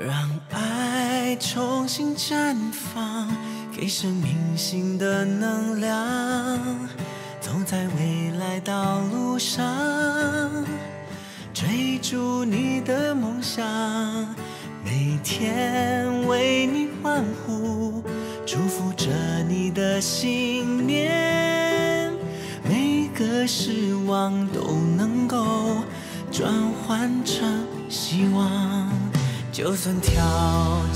让爱重新绽放，给生命新的能量。走在未来道路上，追逐你的梦想，每天为你欢呼，祝福着你的信念。每个失望都能够转换成希望。 就算挑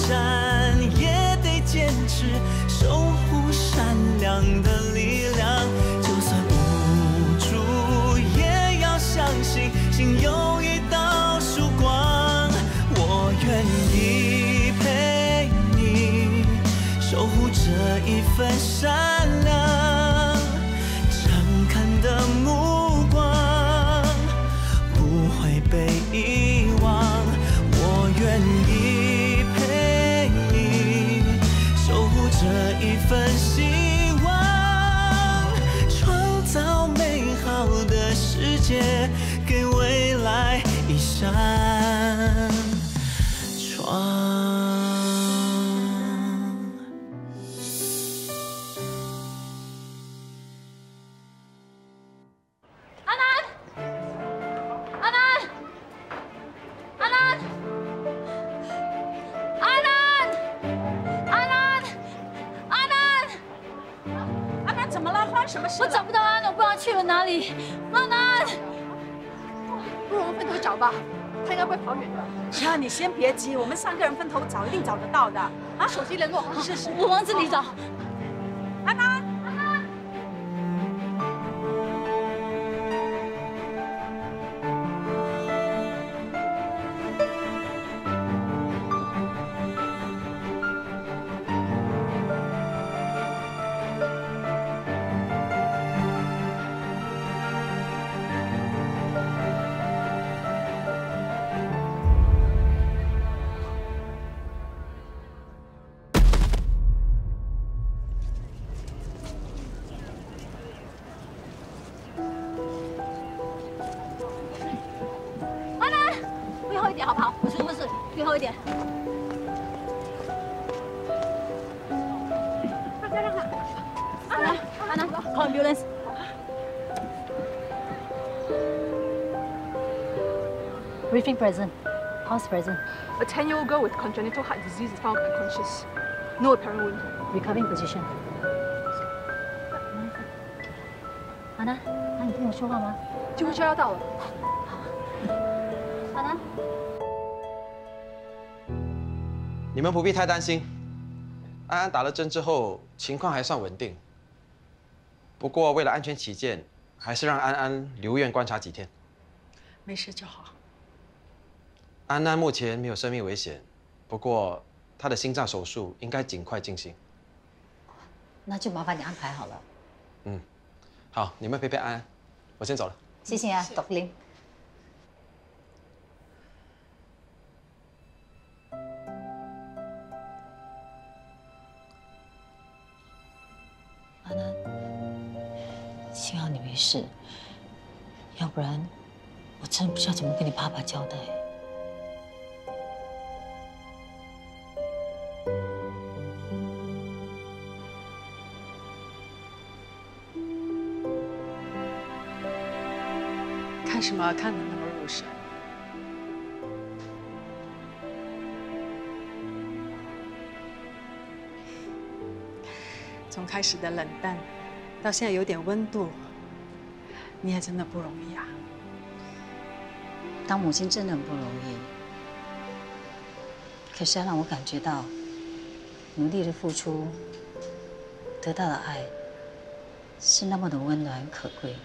战，也得坚持，守护善良的力量。就算无助，也要相信，心有一道曙光。我愿意陪你，守护这一份善良。诚恳的目光，不会被遗忘。 我愿意陪你，守护这一份希望，创造美好的世界，给未来一扇窗。 我找不到安，我不知道去了哪里。阿南，不如我们分头找吧，他应该不会跑远的。只要你先别急，我们3个人分头找，一定找得到的。啊，手机联络，是，我往这里找。安南。 好不好？不是，最后一点。大家让他。安南 ，call ambulance。Briefing present. Pulse present. A 10-year-old girl with congenital heart disease is found unconscious. No apparent wound. Recovering position. 安南，你听我说话吗？救护车要到了。安南。 你们不必太担心，安安打了针之后情况还算稳定。不过为了安全起见，还是让安安留院观察几天。没事就好。安安目前没有生命危险，不过她的心脏手术应该尽快进行。那就麻烦你安排好了。嗯，好，你们陪陪安安，我先走了。谢谢啊，Dr. Lim。 安南，幸好你没事，要不然我真不知道怎么跟你爸爸交代。看什么看得那么入神？从开始的冷淡，到现在有点温度，你也真的不容易啊。当母亲真的很不容易，可是要让我感觉到努力的付出，得到的爱是那么的温暖可贵。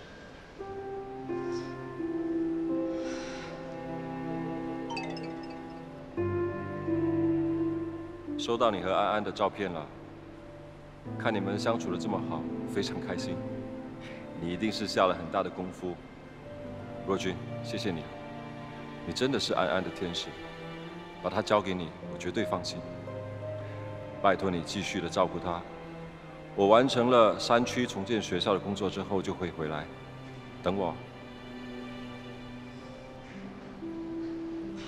收到你和安安的照片了，看你们相处的这么好，非常开心。你一定是下了很大的功夫。若君，谢谢你，你真的是安安的天使，把她交给你，我绝对放心。拜托你继续的照顾她。我完成了山区重建学校的工作之后，就会回来，等我。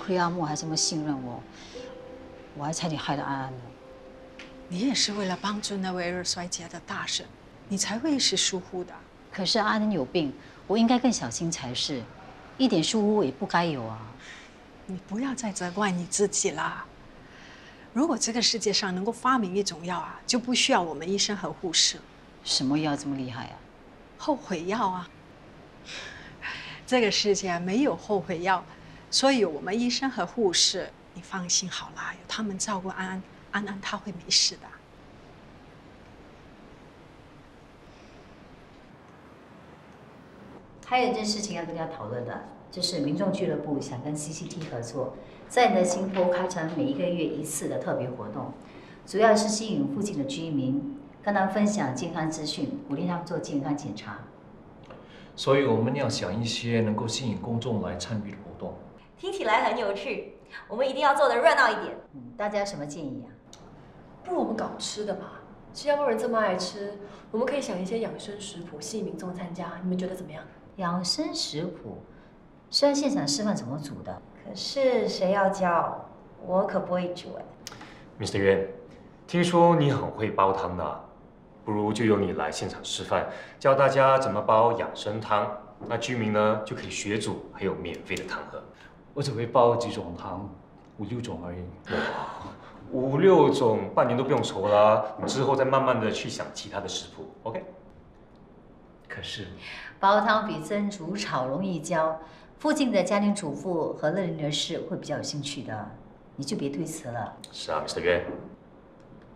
亏阿木还这么信任我，我还差点害了安安呢。你也是为了帮助那位二衰家的大婶，你才会一时疏忽的。可是安安有病，我应该更小心才是，一点疏忽也不该有啊。你不要再责怪你自己啦。如果这个世界上能够发明一种药啊，就不需要我们医生和护士了。什么药这么厉害啊？后悔药啊！这个世界没有后悔药，所以我们医生和护士，你放心好啦，有他们照顾安安，安安她会没事的。还有一件事情要跟大家讨论的，就是民众俱乐部想跟 CCT 合作，在你的新坡开成每1个月1次的特别活动，主要是吸引附近的居民，跟他们分享健康资讯，鼓励他们做健康检查。所以我们要想一些能够吸引公众来参与的活动。听起来很有趣，我们一定要做得热闹一点。大家有什么建议啊？不如我们搞吃的吧，新加坡人这么爱吃，我们可以想一些养生食谱，吸引民众参加。你们觉得怎么样？养生食谱是要现场示范怎么煮的，可是谁要教？我可不会煮哎。Mr. Yuan，听说你很会煲汤的，不如就由你来现场示范，教大家怎么煲养生汤。那居民呢就可以学煮，还有免费的汤喝。我只会煲几种汤，5、6种而已。哇，5、6种，半年都不用愁啦。你之后再慢慢的去想其他的食谱 ，OK？ 可是煲汤比蒸煮炒容易教，附近的家庭主妇和乐龄人士会比较有兴趣的，你就别推辞了。是啊 ，Mr. Yuan。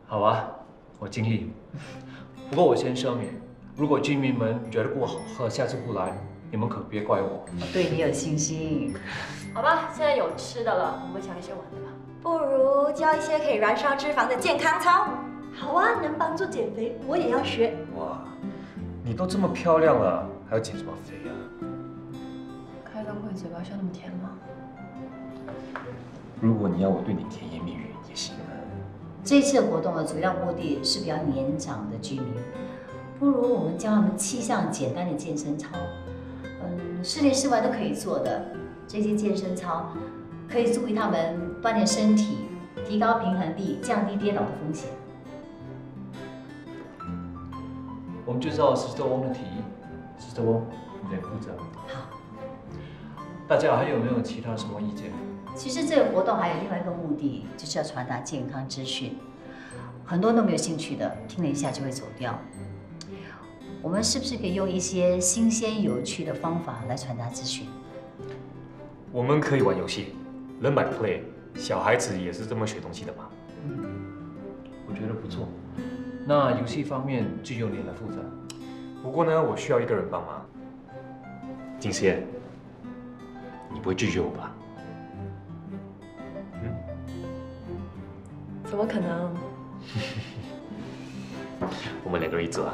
好啊，我尽力。不过我先声明，如果居民们觉得不好喝，下次不来，你们可别怪我。我对你有信心。好吧，现在有吃的了，我们想一些玩的吧。不如教一些可以燃烧脂肪的健康操。好啊，能帮助减肥，我也要学。哇，你都这么漂亮了，还要减什么肥啊？开灯会嘴巴笑那么甜吗？如果你要我对你甜言蜜语也行啊。这次活动的主要目的是比较年长的居民，不如我们教他们7项简单的健身操，室内室外都可以做的。这些健身操可以助力他们锻炼身体，提高平衡力，降低跌倒的风险。我们就照Sister Wong的提议，Sister Wong你来负责。好。大家还有没有其他什么意见？其实这个活动还有另外一个目的，就是要传达健康资讯。很多人都没有兴趣的，听了一下就会走掉。我们是不是可以用一些新鲜有趣的方法来传达资讯？我们可以玩游戏 ，Learn by Play， 小孩子也是这么学东西的嘛。我觉得不错。那游戏方面就由你来负责。不过呢，我需要一个人帮忙。金仙，你不会拒绝我吧？怎么可能？我们2个人一组啊。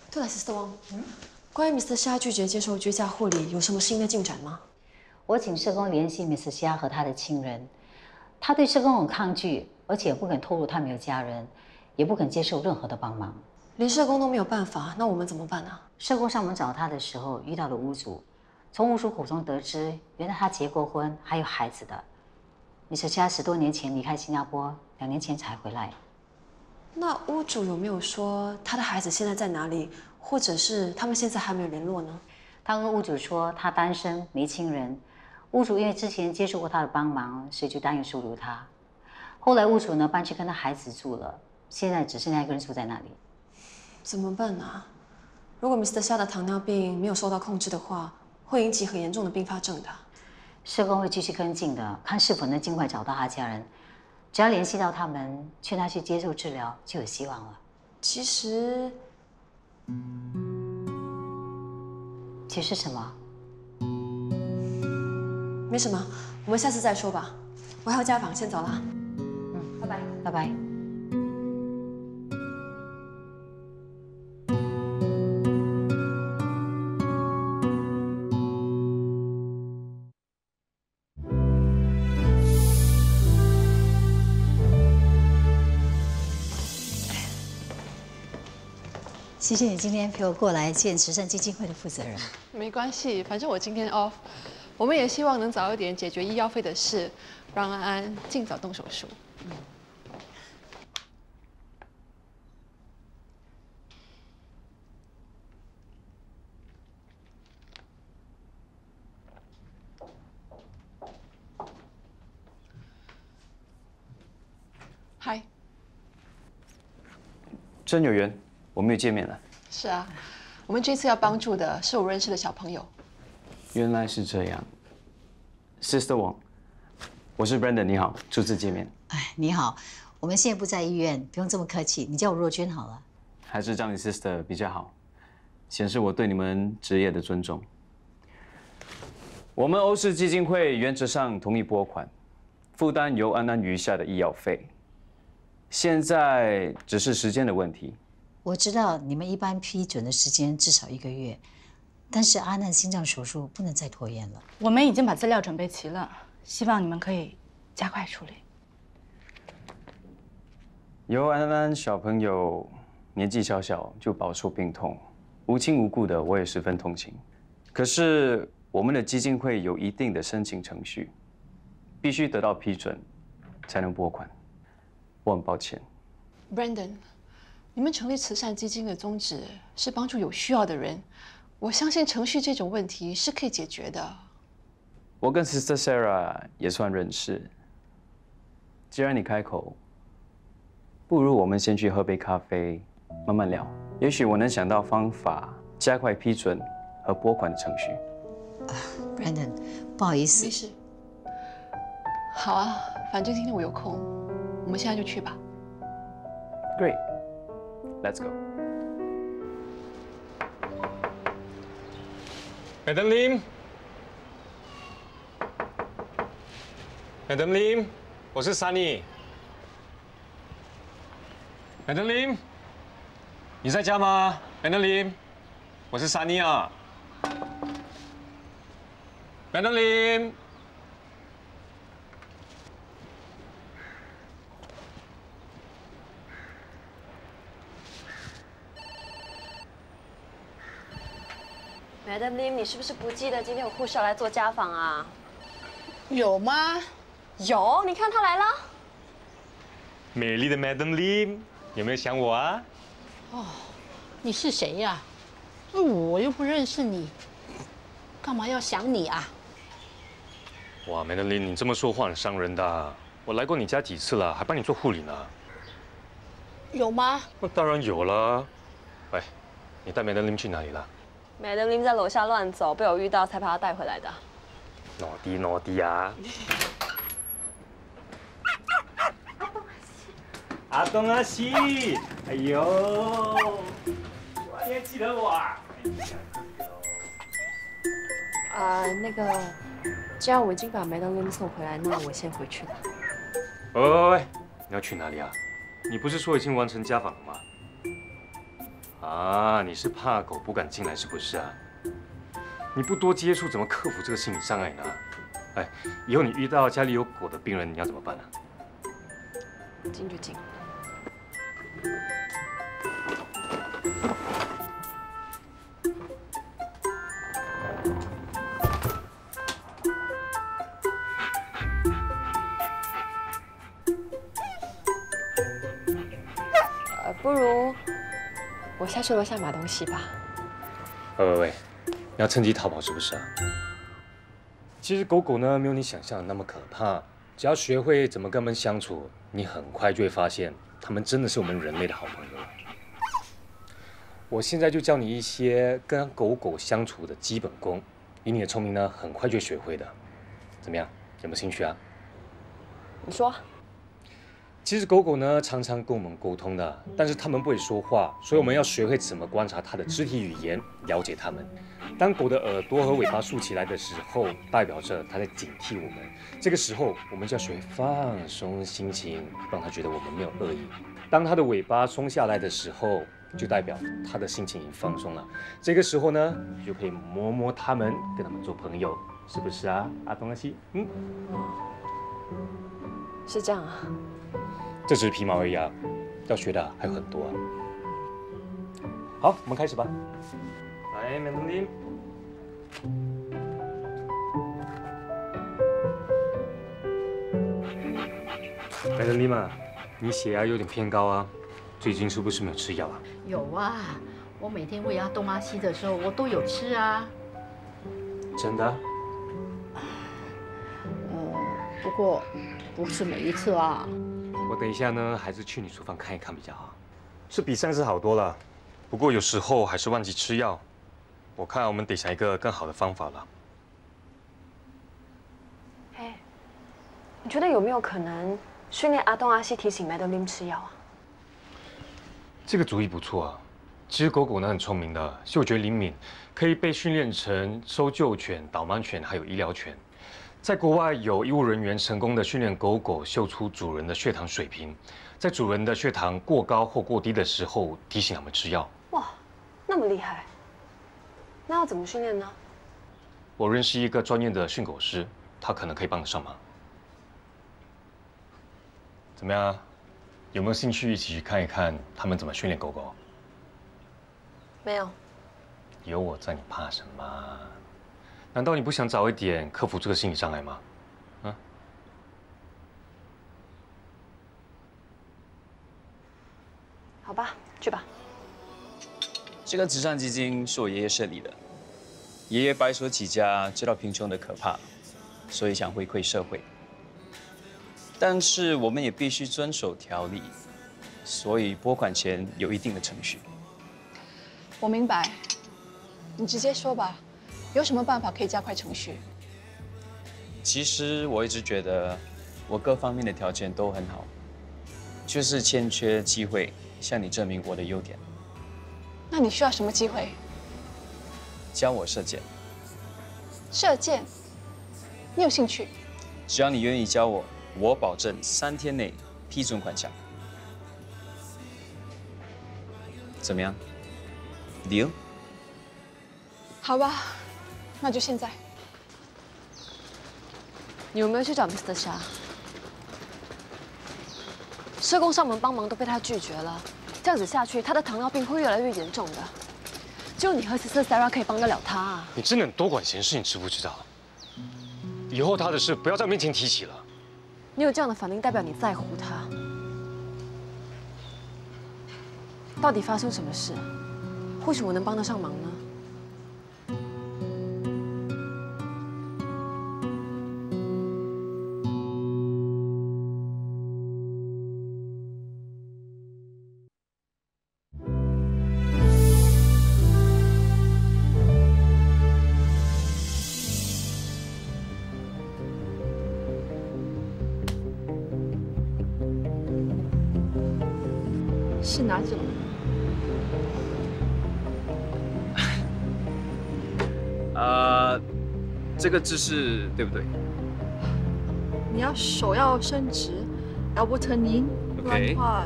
对了 ，Sister Wong，关于 Mr. 夏拒绝接受居家护理，有什么新的进展吗？我请社工联系 Mr. 夏和他的亲人，他对社工很抗拒，而且不肯透露他没有家人，也不肯接受任何的帮忙。连社工都没有办法，那我们怎么办呢？社工上门找他的时候遇到了屋主，从屋主口中得知，原来他结过婚，还有孩子的。Mr. 夏10多年前离开新加坡，2年前才回来。那屋主有没有说他的孩子现在在哪里，或者是他们现在还没有联络呢？他跟屋主说他单身没亲人，屋主因为之前接受过他的帮忙，所以就答应收留他。后来屋主呢搬去跟他孩子住了，现在只剩下一个人住在那里。怎么办啊？如果 Mr. 夏的糖尿病没有受到控制的话，会引起很严重的并发症的。社工会继续跟进的，看是否能尽快找到他家人。只要联系到他们，劝他去接受治疗，就有希望了。其实什么？没什么，我们下次再说吧。我还要家访，先走了。拜拜，拜拜。谢谢你今天陪我过来见慈善基金会的负责人。没关系，反正我今天 off。我们也希望能早一点解决医药费的事，让安安尽早动手术。嗨，真有缘，我们又见面了。是啊，我们这次要帮助的是我认识的小朋友。原来是这样 ，Sister Wang， 我是 Brandon， 你好，初次见面。哎，你好，我们现在不在医院，不用这么客气，你叫我若娟好了。还是叫你 Sister 比较好，显示我对你们职业的尊重。我们欧氏基金会原则上同意拨款，负担由安安余下的医药费。现在只是时间的问题。我知道你们一般批准的时间至少1个月，但是阿难心脏手术不能再拖延了。我们已经把资料准备齐了，希望你们可以加快处理。由安安小朋友年纪小小就饱受病痛，无亲无故的，我也十分同情。可是我们的基金会有一定的申请程序，必须得到批准才能拨款。我很抱歉 ，Brandon， 你们成立慈善基金的宗旨是帮助有需要的人，我相信程序这种问题是可以解决的。我跟 Sister Sarah 也算认识，既然你开口，不如我们先去喝杯咖啡，慢慢聊。也许我能想到方法，加快批准和拨款的程序。Brandon， 不好意思。没事。好啊，反正今天我有空，我们现在就去吧。Great, let's go. Madam Lim， Madam Lim， 我是 Sunny。Madam Lim， 你在家吗 ？Madam Lim， 我是 Sunny 啊。Madam Lim。Madam Lim， 你是不是不记得今天有护士要来做家访啊？有吗？有，你看她来了。美丽的 Madam Lim， 有没有想我啊？哦，你是谁呀？我又不认识你，干嘛要想你啊？哇 ，Madam Lim， 你这么说话很伤人的。我来过你家几次了，还帮你做护理呢。有吗？那当然有了。喂，你带 Madam Lim 去哪里了？ Madam Lim 在楼下乱走，被我遇到才把她带回来的。naughty 啊！阿东阿西，哎呦，你还记得我啊？那个，既然我已经把 Madam Lim 送回来，那我先回去了。喂，你要去哪里啊？你不是说已经完成家访了吗？啊，你是怕狗不敢进来是不是啊？你不多接触，怎么克服这个心理障碍呢？哎，以后你遇到家里有狗的病人，你要怎么办啊？进就进。不如我下去楼下买东西吧。喂，你要趁机逃跑是不是啊？其实狗狗呢，没有你想象的那么可怕。只要学会怎么跟它们相处，你很快就会发现，它们真的是我们人类的好朋友。我现在就教你一些跟狗狗相处的基本功，以你的聪明呢，很快就会学会的。怎么样？有没有兴趣啊？你说。其实狗狗呢常常跟我们沟通的，但是它们不会说话，所以我们要学会怎么观察它的肢体语言，了解它们。当狗的耳朵和尾巴竖起来的时候，代表着它在警惕我们。这个时候，我们就要学会放松心情，让它觉得我们没有恶意。当它的尾巴松下来的时候，就代表它的心情已经放松了。这个时候呢，你就可以摸摸它们，跟它们做朋友，是不是啊，阿东阿西？是这样啊。这只是皮毛而已啊，要学的还有很多啊。好，我们开始吧。来，Madam Lim。来了，丽玛，你血压有点偏高啊，最近是不是没有吃药啊？有啊，我每天喂阿东阿西的时候，我都有吃啊。真的？不过不是每一次啊。我等一下呢，还是去你厨房看一看比较好。是比上次好多了，不过有时候还是忘记吃药。我看我们得想一个更好的方法了。哎，你觉得有没有可能训练阿东阿西提醒 Madeline 吃药啊？这个主意不错啊。其实狗狗呢很聪明的，嗅觉灵敏，可以被训练成搜救犬、导盲犬还有医疗犬。在国外有医务人员成功的训练狗狗嗅出主人的血糖水平，在主人的血糖过高或过低的时候提醒他们吃药。哇，那么厉害！那要怎么训练呢？我认识一个专业的训狗师，他可能可以帮得上忙。怎么样？有没有兴趣一起去看一看他们怎么训练狗狗？没有。有我在，你怕什么？难道你不想早一点克服这个心理障碍吗？啊？好吧，去吧。这个慈善基金是我爷爷设立的，爷爷白手起家，知道贫穷的可怕，所以想回馈社会。但是我们也必须遵守条例，所以拨款前有一定的程序。我明白，你直接说吧，有什么办法可以加快程序？其实我一直觉得我各方面的条件都很好，就是欠缺机会向你证明我的优点。那你需要什么机会？教我射箭。射箭？你有兴趣？只要你愿意教我，我保证3天内批准款项。怎么样 ？Deal？ 好吧，那就现在。你有没有去找 Mr. 夏？社工上门帮忙都被他拒绝了，这样子下去，他的糖尿病会越来越严重的。只有你和 Sister Sarah 可以帮得了他啊！你真的很多管闲事，你知不知道？以后他的事不要在我面前提起了。你有这样的反应，代表你在乎他。到底发生什么事？或许我能帮得上忙呢。是哪种？这个姿势对不对？你要手要伸直 ，elbow turn in， 不然的话，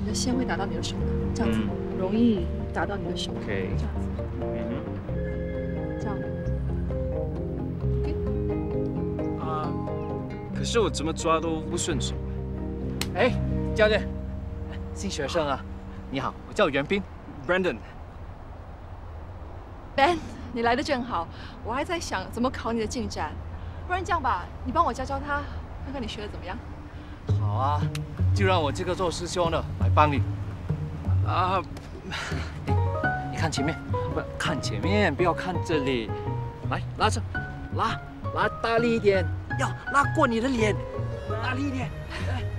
你的线会打到你的手的，这样子容易打到你的手。OK， 这样子，这样。可是我怎么抓都不顺手。哎，教练，新学生啊，你好，我叫袁斌 ，Brandon。Ben， 你来的正好，我还在想怎么考你的进展，不然这样吧，你帮我教教他，看看你学的怎么样。好啊，就让我这个做师兄的来帮你。你看前面，不看前面，不要看这里。来，拉着，拉大力一点，要拉过你的脸，大力一点。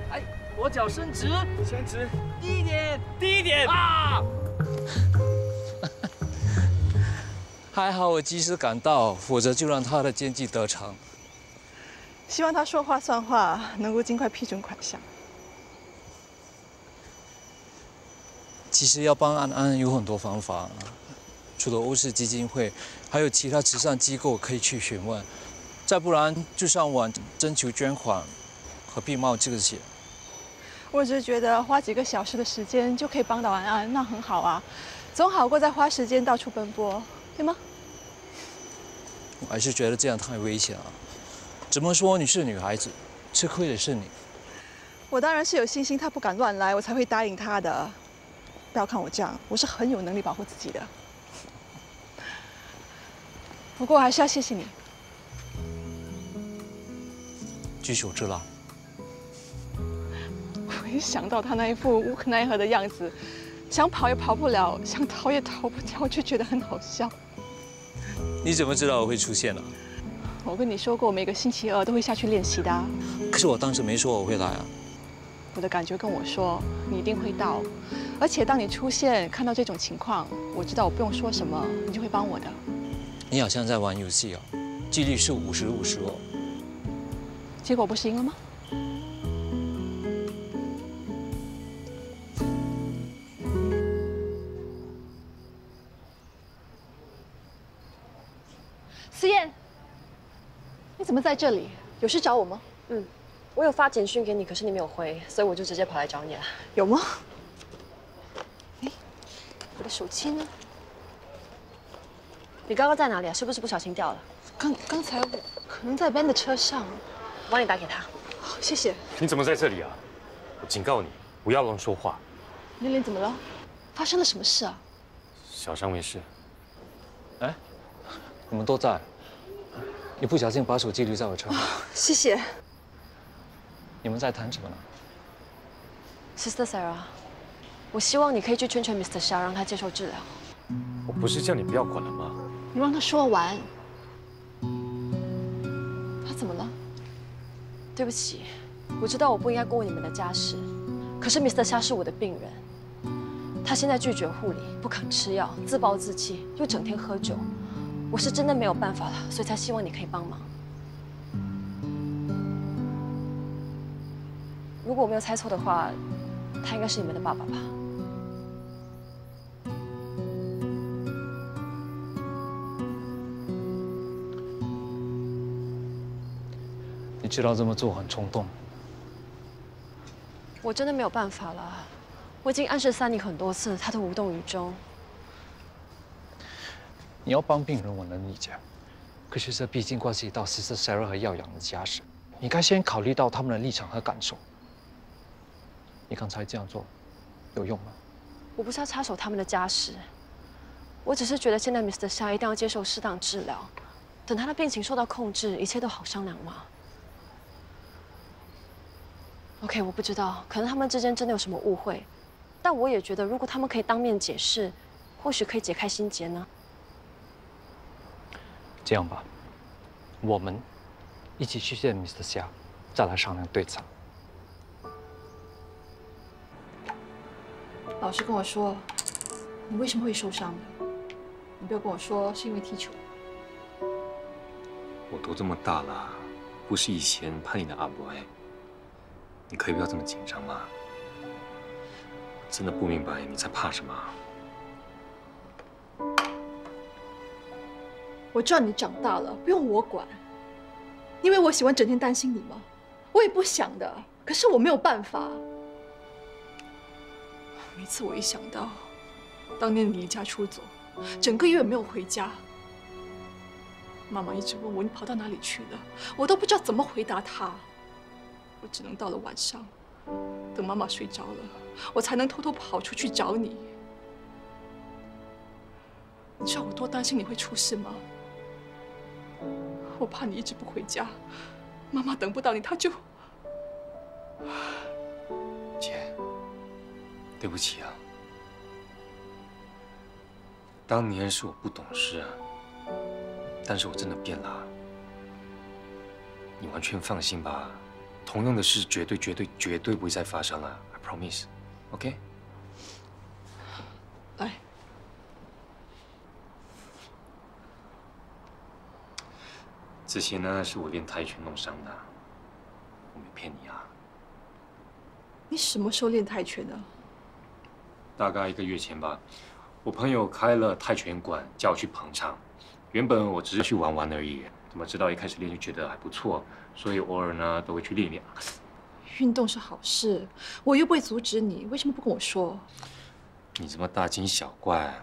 哎，左脚伸直，低一点啊！还好我及时赶到，否则就让他的奸计得逞。希望他说话算话，能够尽快批准款项。其实要帮安安有很多方法，除了欧式基金会，还有其他慈善机构可以去询问。再不然就上网征求捐款，何必冒这个险？我只是觉得花几个小时的时间就可以帮到安安，那很好啊，总好过再花时间到处奔波。对吗？我还是觉得这样太危险了。怎么说你是女孩子，吃亏的是你。我当然是有信心他不敢乱来，我才会答应他的。不要看我这样，我是很有能力保护自己的。不过还是要谢谢你。举手之劳。一想到他那一副无可奈何的样子，想跑也跑不了，想逃也逃不掉，我就觉得很好笑。你怎么知道我会出现呢？我跟你说过，每个星期二都会下去练习的。可是我当时没说我会来啊。我的感觉跟我说，你一定会到。而且当你出现，看到这种情况，我知道我不用说什么，你就会帮我的。你好像在玩游戏哦，几率是50-50哦。结果不是赢了吗？思燕，你怎么在这里？有事找我吗？我有发简讯给你，可是你没有回，所以我就直接跑来找你了。有吗？哎，我的手机呢？你刚刚在哪里啊？是不是不小心掉了？刚才我可能在 Ben 的车上，我帮你打给他。好，谢谢。你怎么在这里啊？我警告你，不要乱说话。玲玲怎么了？发生了什么事啊？小伤没事。哎，你们都在。你不小心把手机留在我车上。谢谢。你们在谈什么呢 ？Sister Sarah， 我希望你可以去劝劝 Mr. Xia， 让他接受治疗。我不是叫你不要管了吗？你让他说完。他怎么了？对不起，我知道我不应该过问你们的家事，可是 Mr. Xia 是我的病人，他现在拒绝护理，不肯吃药，自暴自弃，又整天喝酒，我是真的没有办法了，所以才希望你可以帮忙。如果我没有猜错的话，他应该是你们的爸爸吧？你知道这么做很冲动。我真的没有办法了，我已经暗示Sunny很多次，他都无动于衷。你要帮病人，我能理解，可是这毕竟关系到Sister Sarah和耀阳的家事，你该先考虑到他们的立场和感受。你刚才这样做，有用吗？我不是要插手他们的家事，我只是觉得现在 Mr. Xia 一定要接受适当治疗，等他的病情受到控制，一切都好商量嘛。OK， 我不知道，可能他们之间真的有什么误会，但我也觉得，如果他们可以当面解释，或许可以解开心结呢。这样吧，我们一起去见 Mr. Xia， 再来商量对策。老师跟我说，你为什么会受伤的？你不要跟我说是因为踢球。我都这么大了，不是以前叛逆的阿伯，你可以不要这么紧张吗？真的不明白你在怕什么。我知道你长大了，不用我管。因为我喜欢整天担心你吗？我也不想的，可是我没有办法。每次我一想到当年你离家出走，整个月没有回家，妈妈一直问我你跑到哪里去了，我都不知道怎么回答她。我只能到了晚上，等妈妈睡着了，我才能偷偷跑出去找你。你知道我多担心你会出事吗？我怕你一直不回家，妈妈等不到你，她就……姐，对不起啊，当年是我不懂事啊，但是我真的变了。你完全放心吧，同样的事绝对不会再发生了 ，I promise。OK？ 来，这些呢是我练泰拳弄伤的，我没骗你啊。你什么时候练泰拳的？大概1个月前吧，我朋友开了泰拳馆，叫我去捧场。原本我只是去玩玩而已，怎么知道一开始练就觉得还不错，所以偶尔呢都会去练练。运动是好事，我又不会阻止你，为什么不跟我说？你这么大惊小怪，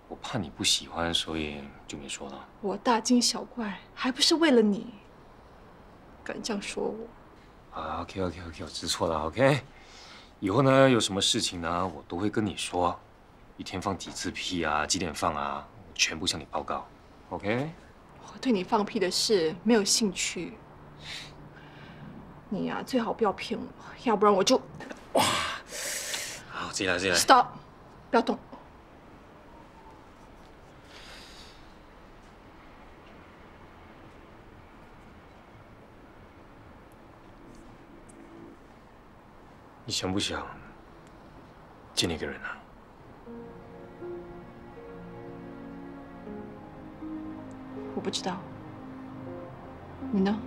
我怕你不喜欢，所以就没说了。我大惊小怪，还不是为了你？敢这样说我？啊 ，OK， 我知错了 ，OK。以后呢，有什么事情呢，我都会跟你说。一天放几次屁啊，几点放啊，我全部向你报告 ，OK？ 我对你放屁的事没有兴趣。你呀，最好不要骗我，要不然我就……哇，好，进来。 Stop， 不要动。你想不想见一个人啊？我不知道，你呢？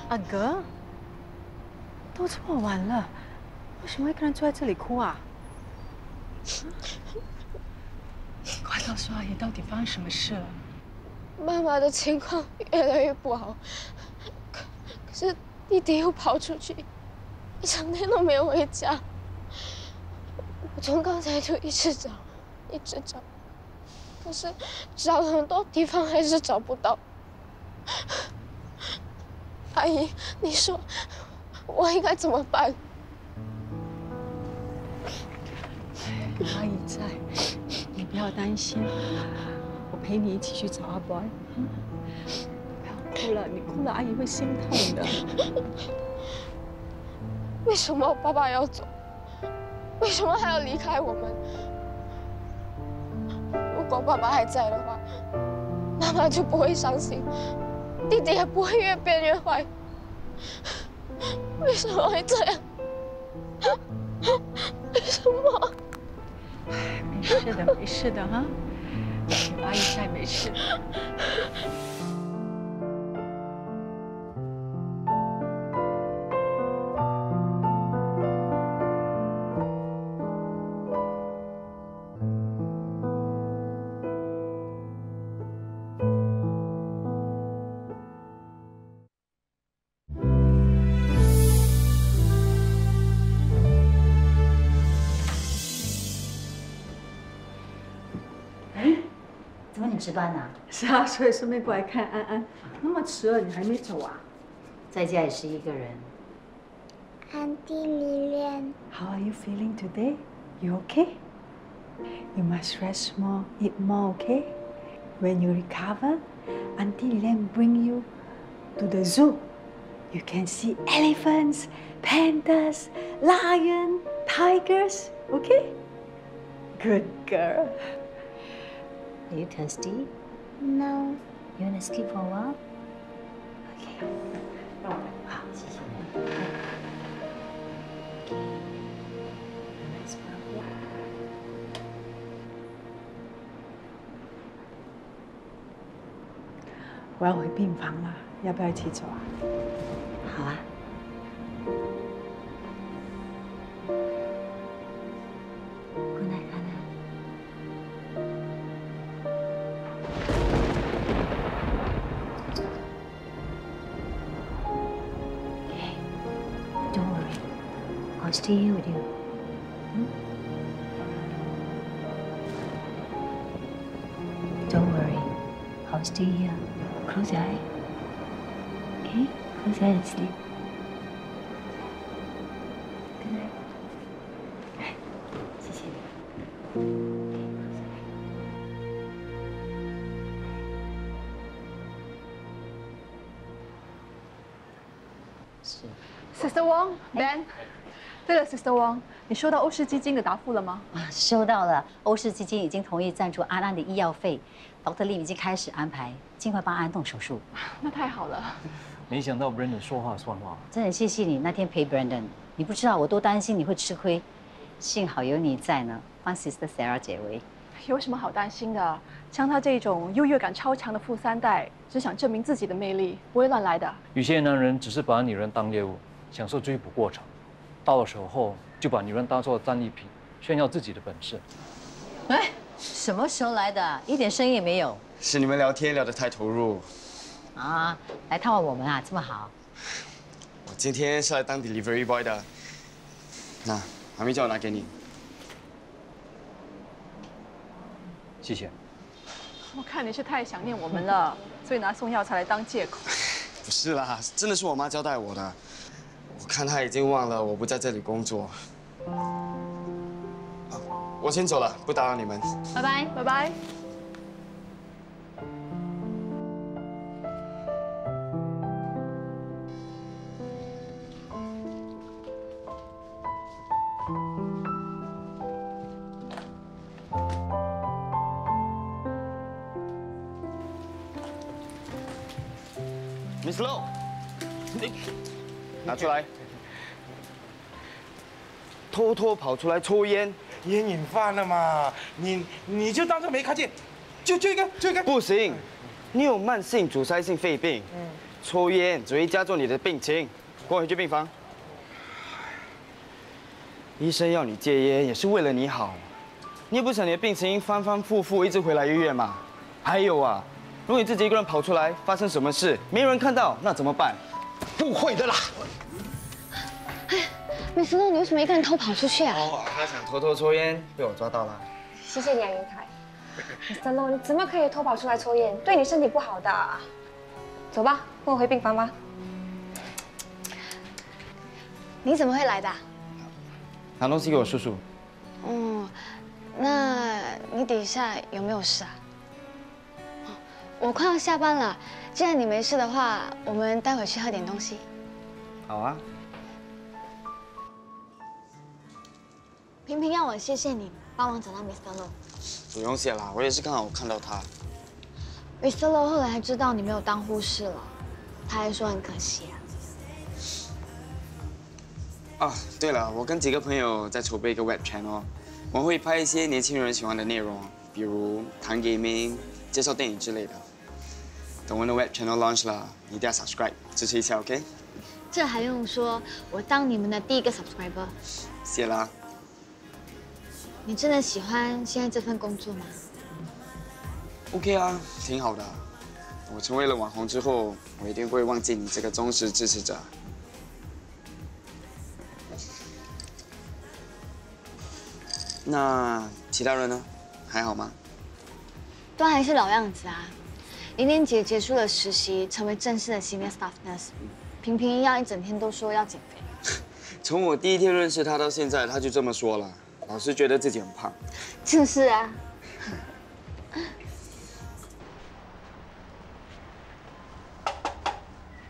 阿哥，都这么晚了，为什么一个人坐在这里哭啊？快告诉阿姨，到底发生什么事了？妈妈的情况越来越不好，可是弟弟又跑出去，一整天都没有回家。我从刚才就一直找，可是找了很多地方还是找不到。阿姨，你说我应该怎么办？有阿姨在，你不要担心，我陪你一起去找阿 boy。不要哭了，你哭了阿姨会心痛的。为什么爸爸要走？为什么还要离开我们？如果爸爸还在的话，妈妈就不会伤心，弟弟也不会越变越坏。为什么会这样？为什么？没事的，没事的哈，有阿姨在，没事。怎么你值班啊？是啊，所以顺便过来看安安。那么迟了，你还没走啊？在家也是一个人。Auntie Lilian. How are you feeling today? You okay? You must rest more, eat more, okay? When you recover, Auntie Lilian bring you to the zoo. You can see elephants, pandas, lion, tigers, okay? Good girl. Are you thirsty? No. You wanna sleep for a while? Okay. 好，谢谢你。我要回病房了，要不要一起走啊？好啊。Good night, Anna. Okay. Don't worry. I'll stay here with you. Don't worry. I'll stay here. Close your eye. Okay? Close your eye and sleep. Good night. 谢谢你。Sister Wang，Ben。对了 ，Sister Wang，你收到欧氏基金的答复了吗？啊，收到了。欧氏基金已经同意赞助安安的医药费，Dr. Lim 已经开始安排，尽快帮安安动手术。那太好了。没想到 Brandon 说话算话。真的谢谢你那天陪 Brandon， 你不知道我多担心你会吃亏，幸好有你在呢，帮 Sister Sarah 解围。有什么好担心的？像他这种优越感超强的富三代，只想证明自己的魅力，不会乱来的。有些男人只是把女人当猎物，享受追捕过程，到了手后就把女人当作战利品，炫耀自己的本事。哎，什么时候来的？一点声音也没有。是你们聊天聊得太投入。啊，来探望我们啊，这么好。我今天是来当 delivery boy 的。那还没叫我拿给你。谢谢。我看你是太想念我们了，所以拿送药材来当借口。不是啦，真的是我妈交代我的。我看她已经忘了我不在这里工作。我先走了，不打扰你们。拜拜，拜拜。Miss Low， 你拿出来。偷偷跑出来抽烟，烟瘾犯了嘛？你就当做没看见，就一个。不行，你有慢性阻塞性肺病，抽烟只会加重你的病情。跟我回去病房。医生要你戒烟也是为了你好，你也不想你的病情反反复复一直回来医院嘛？还有啊。如果你自己一个人跑出来，发生什么事没人看到，那怎么办？不会的啦。哎，Miss Low，你为什么一个人偷跑出去啊？哦，他想偷偷抽烟，被我抓到了。谢谢你啊，云台。Mr. Low，你怎么可以偷跑出来抽烟？对你身体不好的。走吧，跟我回病房吧。你怎么会来的？拿东西给我叔叔。哦，那你等一下有没有事啊？我快要下班了，既然你没事的话，我们待会去喝点东西。好啊。萍萍要我谢谢你帮忙找到 Mr. Low。不用谢啦，我也是刚好看到他。Mr. Low 后来还知道你没有当护士了，他还说很可惜啊。啊，对了，我跟几个朋友在筹备一个 web channel， 我会拍一些年轻人喜欢的内容，比如谈 gaming、介绍电影之类的。等我的 web channel launch 了，你一定要 subscribe 支持一下 ，OK？ 这还用说，我当你们的第一个 subscriber。谢啦。你真的喜欢现在这份工作吗 ？OK 啊，挺好的。我成为了网红之后，我一定不会忘记你这个忠实支持者。那其他人呢？还好吗？都还是老样子啊。林莲姐结束了实习，成为正式的 senior staff nurse。萍萍一样，一整天都说要减肥。从我第一天认识她到现在，她就这么说了。老是觉得自己很胖。就是啊。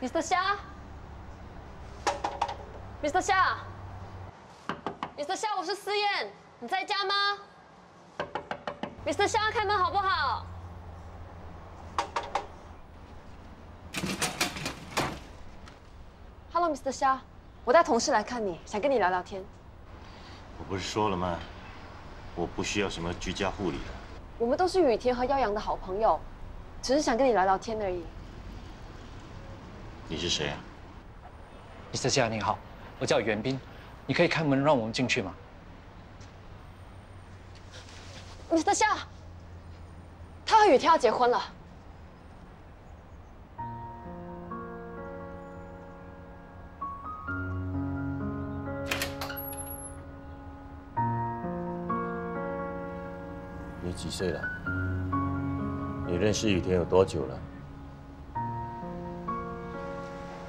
Mr. 夏 ，Mr. 夏 ，Mr. 夏，我是思燕，你在家吗 ？Mr. 夏，开门好不好？ Hello, Mr. 夏，我带同事来看你，想跟你聊聊天。我不是说了吗？我不需要什么居家护理的。我们都是雨田和耀阳的好朋友，只是想跟你聊聊天而已。你是谁啊 ？Mr. 夏你好，我叫袁斌，你可以开门让我们进去吗 ？Mr. 夏，他和雨田要结婚了。 你几岁了？你认识雨田有多久了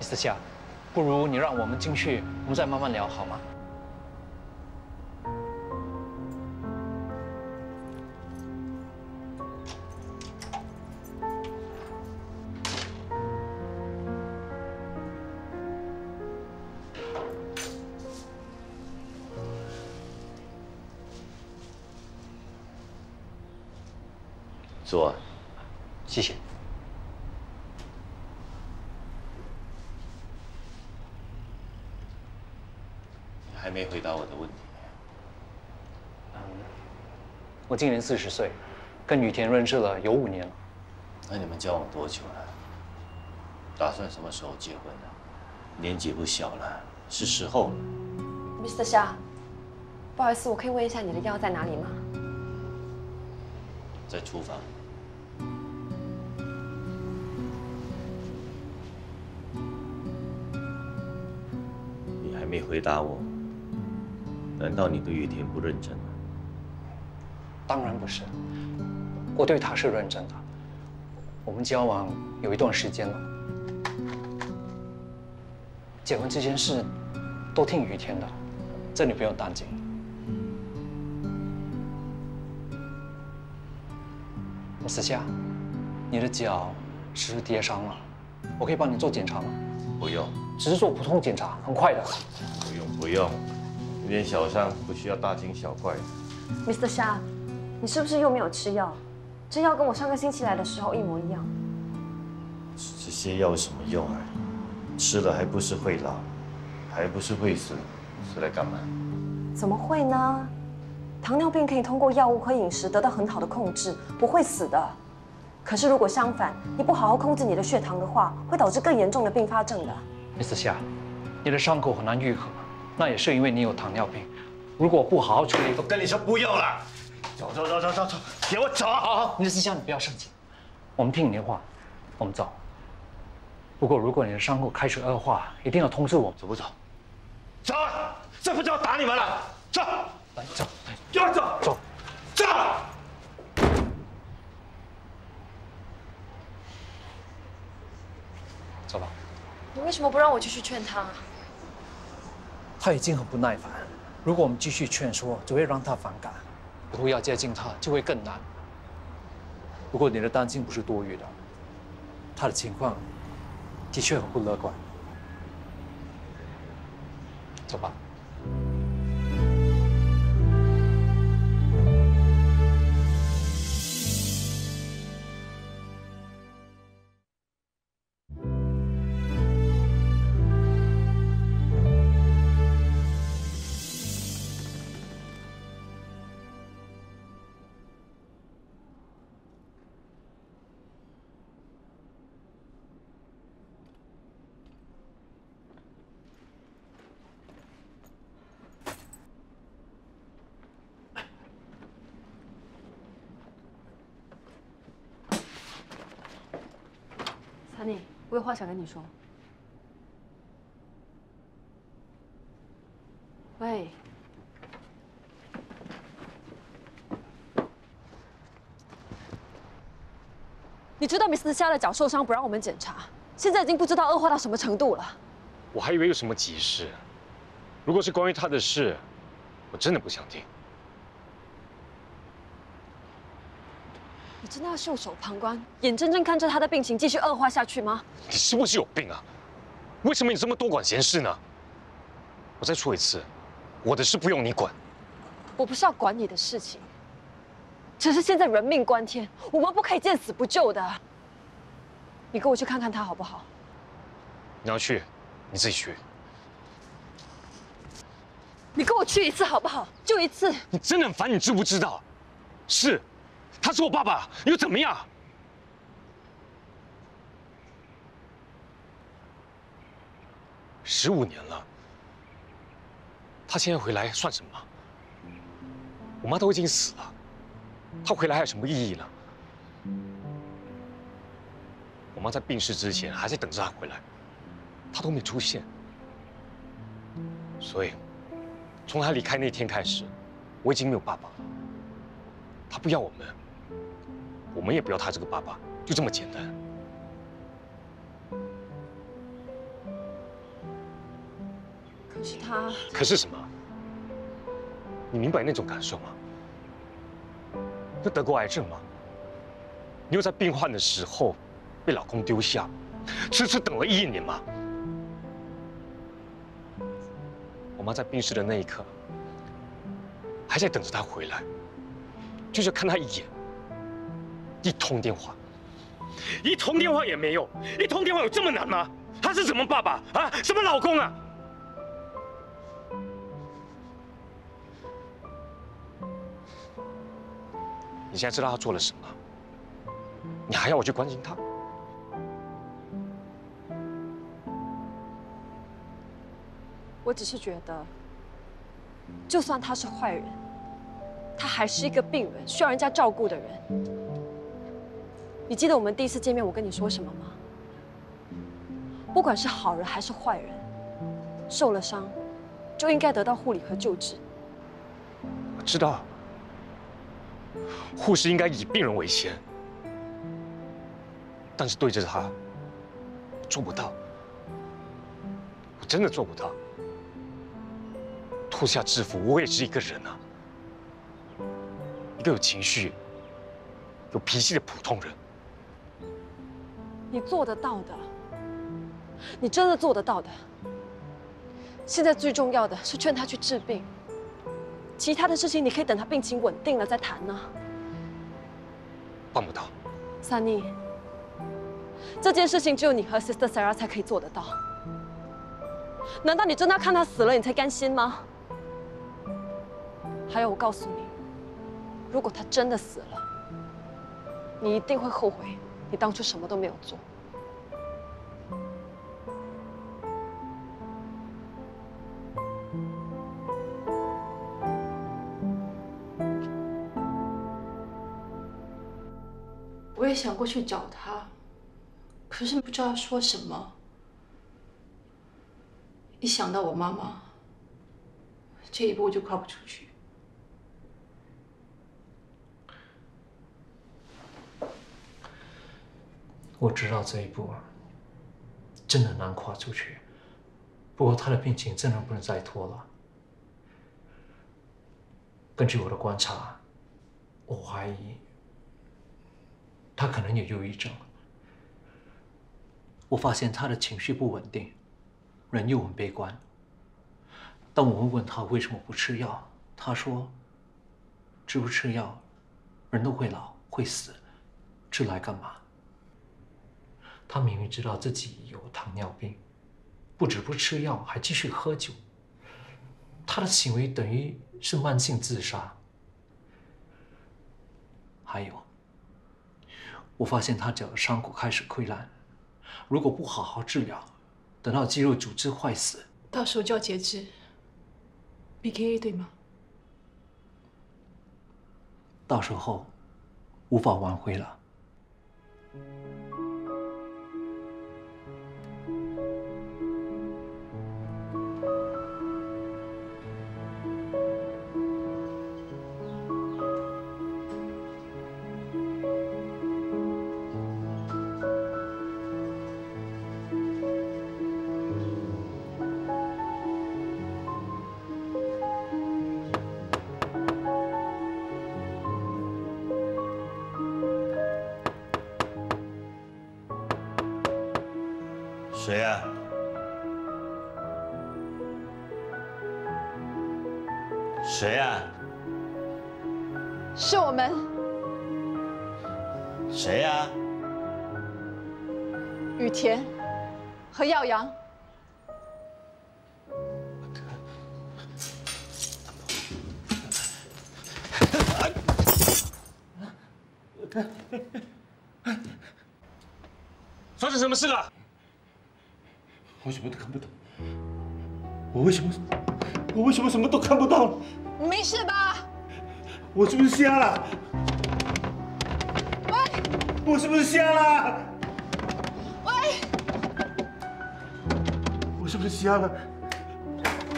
？Mr. 夏，不如你让我们进去，我们再慢慢聊好吗？坐。谢谢。你还没回答我的问题。我今年40岁，跟雨田认识了有5年了。那你们交往多久了？打算什么时候结婚呢？年纪不小了，是时候了。Mr. 夏，不好意思，我可以问一下你的药在哪里吗？在厨房。你还没回答我，难道你对雨田不认真吗？当然不是，我对他是认真的。我们交往有一段时间了，结婚这件事都听雨田的，这你不用担心。Mr. 夏，你的脚是不是跌伤了？我可以帮你做检查吗？不用，只是做普通检查，很快的。不用，有点小伤，不需要大惊小怪。Mr. 夏，你是不是又没有吃药？这药跟我上个星期来的时候一模一样。这些药有什么用啊？吃了还不是会老，还不是会死，是来干嘛？怎么会呢？糖尿病可以通过药物和饮食得到很好的控制，不会死的。可是如果相反，你不好好控制你的血糖的话，会导致更严重的并发症的。Mr. 夏，你的伤口很难愈合，那也是因为你有糖尿病。如果不好好处理，我跟你说不要了，走，给我走！好，Mr. 夏，你不要生气，我们听你的话，我们走。不过如果你的伤口开始恶化，一定要通知我。走不走？走！这不就要打你们了？走！来，走，给我走！走！走！走吧。你为什么不让我继续劝他？他已经很不耐烦，如果我们继续劝说，只会让他反感，以后要接近他就会更难。不过你的担心不是多余的，他的情况的确很不乐观。走吧。Sunny，我有话想跟你说。喂，你知道Mr. 夏的脚受伤不让我们检查，现在已经不知道恶化到什么程度了。我还以为有什么急事，如果是关于他的事，我真的不想听。你真的要袖手旁观，眼睁睁看着他的病情继续恶化下去吗？你是不是有病啊？为什么你这么多管闲事呢？我再说一次，我的事不用你管。我不是要管你的事情，只是现在人命关天，我们不可以见死不救的。你跟我去看看他好不好？你要去，你自己去。你跟我去一次好不好？就一次。你真的很烦，你知不知道？是。他是我爸爸，又怎么样？15年了，他现在回来算什么？我妈都已经死了，他回来还有什么意义呢？我妈在病逝之前还在等着他回来，他都没出现。所以，从他离开那天开始，我已经没有爸爸了。他不要我们。我们也不要他这个爸爸，就这么简单。可是他……可是什么？你明白那种感受吗？你得过癌症吗？你又在病患的时候被老公丢下，痴痴等了1年吗？我妈在病逝的那一刻，还在等着他回来，就是看他一眼。一通电话也没有，一通电话有这么难吗？他是什么爸爸啊？什么老公啊？你现在知道他做了什么，你还要我去关心他？我只是觉得，就算他是坏人，他还是一个病人，需要人家照顾的人。你记得我们第一次见面我跟你说什么吗？不管是好人还是坏人，受了伤就应该得到护理和救治。我知道，护士应该以病人为先，但是对着他，我做不到，我真的做不到。脱下制服，我也是一个人啊，一个有情绪、有脾气的普通人。你做得到的，你真的做得到的。现在最重要的是劝他去治病，其他的事情你可以等他病情稳定了再谈呢。办不到。Sunny，这件事情只有你和 Sister Sarah 才可以做得到。难道你真的要看他死了你才甘心吗？还有，我告诉你，如果他真的死了，你一定会后悔你当初什么都没有做。我也想过去找他，可是不知道说什么。一想到我妈妈，这一步就跨不出去。我知道这一步真的难跨出去，不过他的病情真的不能再拖了。根据我的观察，我怀疑他可能有忧郁症。我发现他的情绪不稳定，人又很悲观。当我们问他为什么不吃药，他说：“吃不吃药，人都会老会死，吃来干嘛？”他明明知道自己有糖尿病，不止不吃药，还继续喝酒。他的行为等于是慢性自杀。还有，我发现他脚的伤口开始溃烂，如果不好好治疗，等到肌肉组织坏死，到时候就要截肢 ，BKA 对吗？到时候无法挽回了。谁呀？谁呀？是我们。谁呀？雨田和耀阳。发生什么事了？我什么都看不到，我为什么什么都看不到？你没事吧？我是不是瞎了？喂！我是不是瞎了？喂！我是不是瞎了？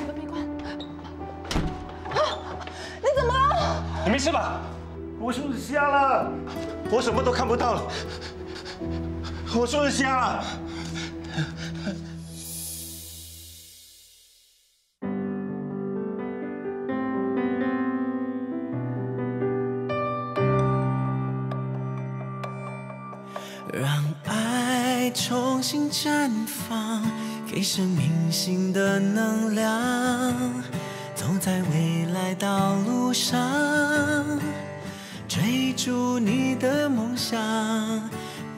门没关。你怎么了？你没事吧？我是不是瞎了？我什么都看不到了。我是不是瞎了？让爱重新绽放，给生命新的能量。走在未来道路上，追逐你的梦想，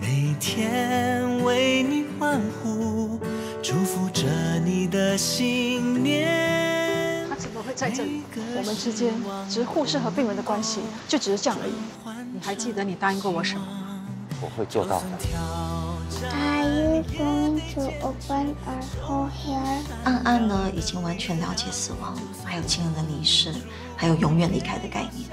每天为你欢呼，祝福着你的信念。他怎么会在这里，我们之间只是护士和病人的关系，就只是这样而已。你还记得你答应过我什么吗？我会做到的。Are you going to open our hole here？ 安安呢，已经完全了解死亡，还有亲人的离世，还有永远离开的概念。